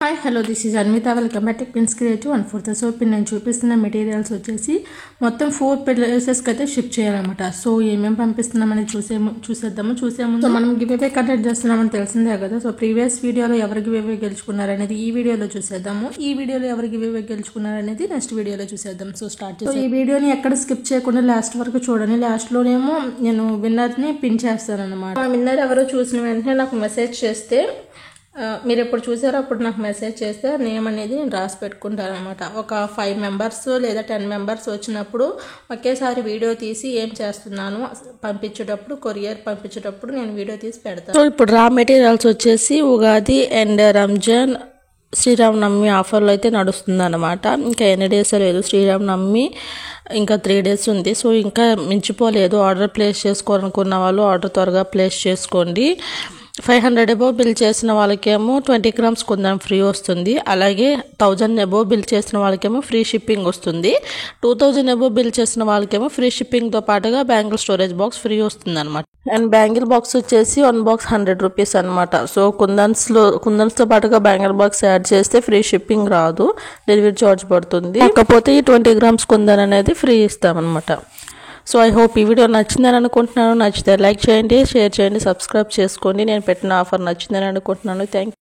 Hi hello this is Anvitha welcome back to Prince Creative and for the so ఇప్పుడు నేను చూపిస్తున్న materials వచ్చేసి మొత్తం 4 ప్లేసెస్కి అయితే షిప్ చేయాలన్నమాట. సో ఏమేమి పంపిస్తున్నామని చూసేద్దాము. చూసే ముందు మనం గివ్ అవే కండక్ట్ చేస్తున్నామని తెలిసిందే కదా. సో ప్రీవియస్ వీడియోలో ఎవరు గివ్ అవే గెలుచుకున్నారనేది ఈ వీడియోలో చూసేద్దాము. ఈ వీడియోలో ఎవరు గివ్ అవే గెలుచుకున్నారనేది నెక్స్ట్ వీడియోలో చూసేద్దాం. సో స్టార్ట్ చేసి ఈ వీడియోని ఎక్కడ స్కిప్ చేయకుండా లాస్ట్ వరకు చూడండి. లాస్ట్లోనేమో నేను విన్నర్ని పిన్ చేస్తాను అనమాట. విన్నర్ ఎవరో చూసిన వెంటనే నాకు మెసేజ్ చేస్తే మీరు ఎప్పుడు చూసారో అప్పుడు నాకు మెసేజ్ చేస్తే నేమ్ అనేది నేను రాసి పెట్టుకుంటాను అనమాట. ఒక 5 మెంబర్స్ లేదా 10 మెంబర్స్ వచ్చినప్పుడు ఒకేసారి వీడియో తీసి ఏం చేస్తున్నాను పంపించేటప్పుడు కొరియర్ పంపించేటప్పుడు నేను వీడియో తీసి పెడతాను. సో ఇప్పుడు రా మెటీరియల్స్ వచ్చేసి ఉగాది అండ్ రంజాన్ శ్రీరామనవమి ఆఫర్లో అయితే నడుస్తుంది అనమాట. ఇంకా ఎన్ని డేస్ లేదు, శ్రీరామనవమి ఇంకా 3 డేస్ ఉంది. సో ఇంకా మించిపోలేదు. ఆర్డర్ ప్లేస్ చేసుకోవాలనుకున్న వాళ్ళు ఆర్డర్ త్వరగా ప్లేస్ చేసుకోండి. 500 అబోవ్ బిల్ చేసిన వాళ్ళకేమో 20 grams కుందం ఫ్రీ వస్తుంది. అలాగే 1000 అబోవ్ బిల్ చేసిన వాళ్ళకేమో ఫ్రీ షిప్పింగ్ వస్తుంది. 2000 అబోవ్ బిల్ చేసిన వాళ్ళకేమో ఫ్రీ షిప్పింగ్తో పాటుగా బ్యాంగిల్ స్టోరేజ్ బాక్స్ ఫ్రీ వస్తుంది అనమాట. అండ్ బ్యాంగిల్ బాక్స్ వచ్చేసి 1 బాక్స్ 100 రూపీస్ అనమాట. సో కుందన్స్తో పాటుగా బ్యాంగిల్ బాక్స్ యాడ్ చేస్తే ఫ్రీ షిప్పింగ్ రాదు, డెలివరీ చార్జ్ పడుతుంది. కాకపోతే ఈ 20 grams కుందన్ అనేది ఫ్రీ ఇస్తామన్నమాట. సో ఐ హోప్ ఈ వీడియో నచ్చిందని అనుకుంటున్నాను. నచ్చితే లైక్ చేయండి, షేర్ చేయండి, సబ్స్క్రైబ్ చేసుకోండి. నేను పెట్టిన ఆఫర్ నచ్చిందని అనుకుంటున్నాను. Thank you.